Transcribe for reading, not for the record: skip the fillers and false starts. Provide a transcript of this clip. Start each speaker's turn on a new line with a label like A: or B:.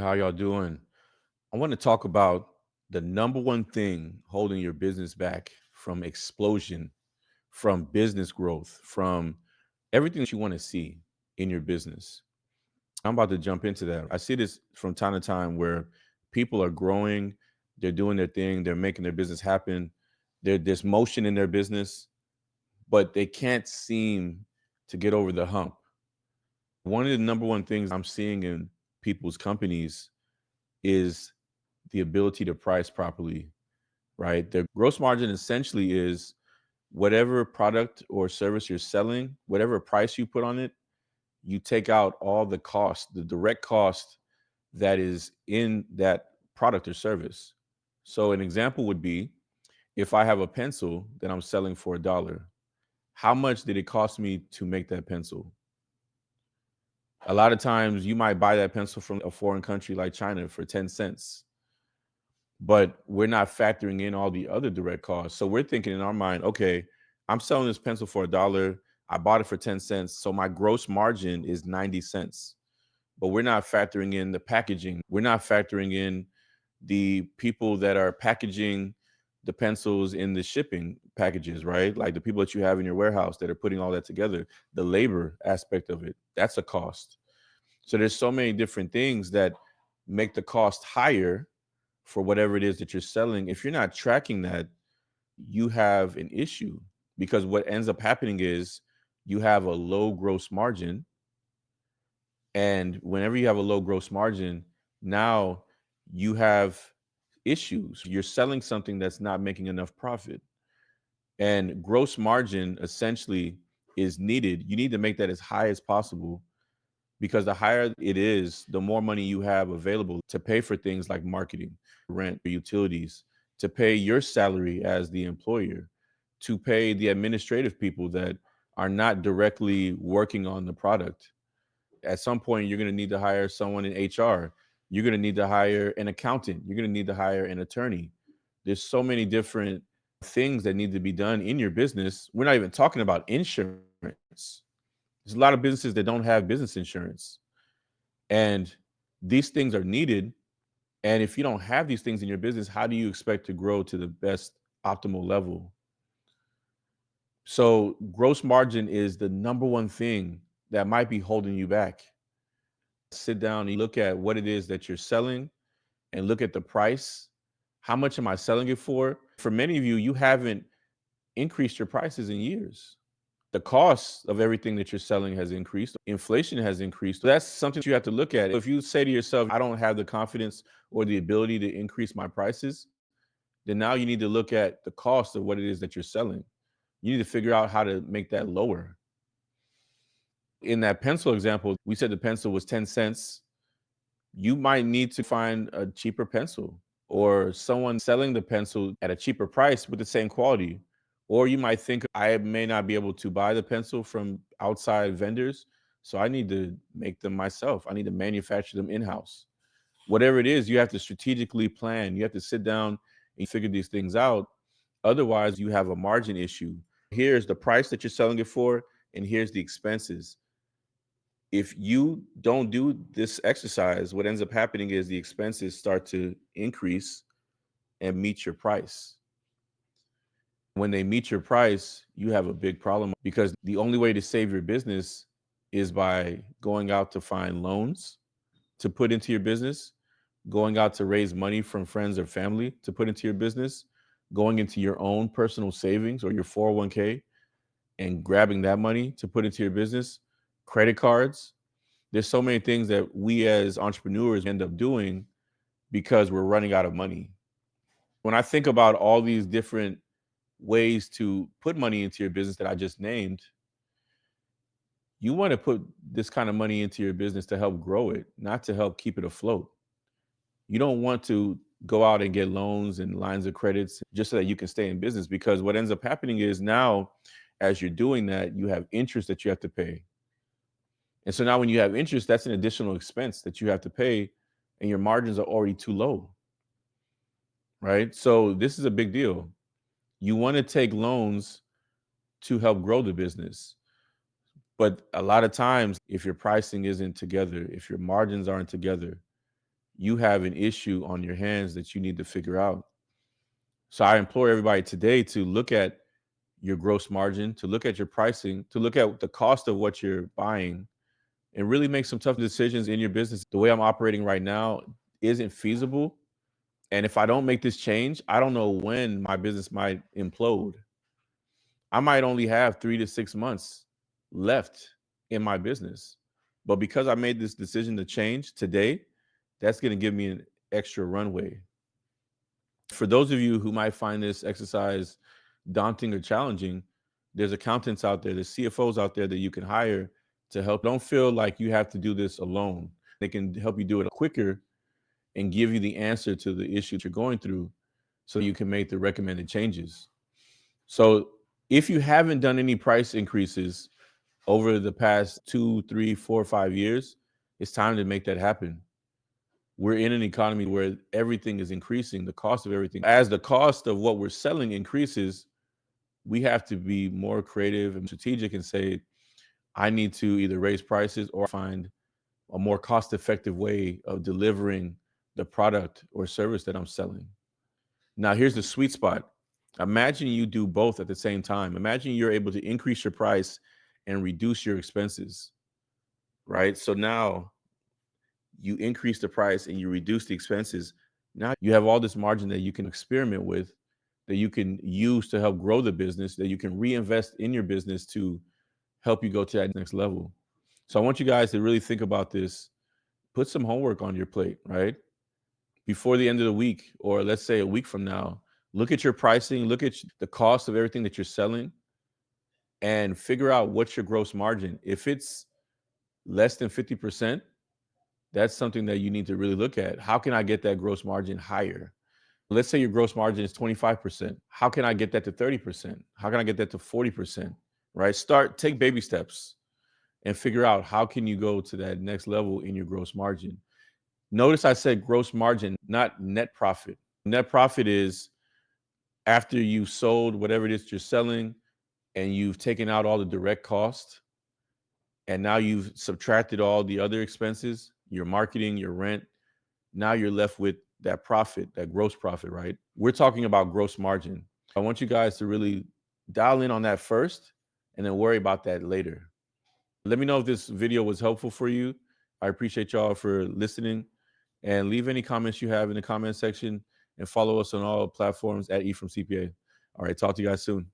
A: How y'all doing? I want to talk about the number one thing holding your business back from explosion, from business growth, from everything that you want to see in your business. I'm about to jump into that. I see this from time to time where people are growing, they're doing their thing, they're making their business happen. There's motion in their business, but they can't seem to get over the hump. One of the number one things I'm seeing in people's companies is the ability to price properly, right? Their gross margin essentially is whatever product or service you're selling, whatever price you put on it, you take out all the cost, the direct cost that is in that product or service. So an example would be if I have a pencil that I'm selling for $1, how much did it cost me to make that pencil? A lot of times you might buy that pencil from a foreign country like China for 10 cents, but we're not factoring in all the other direct costs. So we're thinking in our mind, okay, I'm selling this pencil for $1. I bought it for 10 cents. So my gross margin is 90 cents. But we're not factoring in the packaging. We're not factoring in the people that are packaging the pencils in the shipping packages, right? Like the people that you have in your warehouse that are putting all that together, the labor aspect of it, that's a cost. So there's so many different things that make the cost higher for whatever it is that you're selling. If you're not tracking that, you have an issue because what ends up happening is you have a low gross margin. And whenever you have a low gross margin, now you have issues. You're selling something that's not making enough profit. And gross margin essentially is needed. You need to make that as high as possible because the higher it is, the more money you have available to pay for things like marketing, rent, utilities, to pay your salary as the employer, to pay the administrative people that are not directly working on the product. At some point, you're going to need to hire someone in HR. You're going to need to hire an accountant. You're going to need to hire an attorney. There's so many different things that need to be done in your business. We're not even talking about insurance. There's a lot of businesses that don't have business insurance. And these things are needed. And if you don't have these things in your business, how do you expect to grow to the best optimal level? So, gross margin is the number one thing that might be holding you back. Sit down and look at what it is that you're selling and look at the price. How much am I selling it for? For many of you, you haven't increased your prices in years. The cost of everything that you're selling has increased. Inflation has increased. So that's something you have to look at. If you say to yourself, I don't have the confidence or the ability to increase my prices, then now you need to look at the cost of what it is that you're selling. You need to figure out how to make that lower. In that pencil example, we said the pencil was 10 cents. You might need to find a cheaper pencil or someone selling the pencil at a cheaper price with the same quality. Or you might think, I may not be able to buy the pencil from outside vendors, so I need to make them myself. I need to manufacture them in house. Whatever it is, you have to strategically plan. You have to sit down and figure these things out. Otherwise, you have a margin issue. Here's the price that you're selling it for, and here's the expenses. If you don't do this exercise, what ends up happening is the expenses start to increase and meet your price. When they meet your price, you have a big problem because the only way to save your business is by going out to find loans to put into your business, going out to raise money from friends or family to put into your business, going into your own personal savings or your 401k and grabbing that money to put into your business, credit cards. There's so many things that we as entrepreneurs end up doing because we're running out of money. When I think about all these different ways to put money into your business that I just named, you want to put this kind of money into your business to help grow it, not to help keep it afloat. You don't want to go out and get loans and lines of credits just so that you can stay in business because what ends up happening is now as you're doing that, you have interest that you have to pay. And so now when you have interest, that's an additional expense that you have to pay and your margins are already too low, right? So this is a big deal. You want to take loans to help grow the business. But a lot of times, if your pricing isn't together, if your margins aren't together, you have an issue on your hands that you need to figure out. So I implore everybody today to look at your gross margin, to look at your pricing, to look at the cost of what you're buying, and really make some tough decisions in your business. The way I'm operating right now isn't feasible. And if I don't make this change, I don't know when my business might implode. I might only have 3 to 6 months left in my business. But because I made this decision to change today, that's going to give me an extra runway. For those of you who might find this exercise daunting or challenging, there's accountants out there, there's CFOs out there that you can hire to help. Don't feel like you have to do this alone. They can help you do it quicker and give you the answer to the issue that you're going through so you can make the recommended changes. So if you haven't done any price increases over the past 2, 3, 4, 5 years, it's time to make that happen. We're in an economy where everything is increasing, the cost of everything. As the cost of what we're selling increases, we have to be more creative and strategic and say, I need to either raise prices or find a more cost-effective way of delivering the product or service that I'm selling. Now, here's the sweet spot. Imagine you do both at the same time. Imagine you're able to increase your price and reduce your expenses, right? So now you increase the price and you reduce the expenses. Now you have all this margin that you can experiment with, that you can use to help grow the business, that you can reinvest in your business to help you go to that next level. So I want you guys to really think about this. Put some homework on your plate, right? Before the end of the week, or let's say a week from now, look at your pricing, look at the cost of everything that you're selling, and figure out what's your gross margin. If it's less than 50%, that's something that you need to really look at. How can I get that gross margin higher? Let's say your gross margin is 25%. How can I get that to 30%? How can I get that to 40%? Right? Take baby steps and figure out how can you go to that next level in your gross margin. Notice I said gross margin, not net profit. Net profit is after you've sold whatever it is you're selling and you've taken out all the direct costs, and now you've subtracted all the other expenses, your marketing, your rent. Now you're left with that profit, that gross profit, right? We're talking about gross margin. I want you guys to really dial in on that first and then worry about that later. Let me know if this video was helpful for you. I appreciate y'all for listening, and leave any comments you have in the comment section, and follow us on all platforms at E from CPA. All right, talk to you guys soon.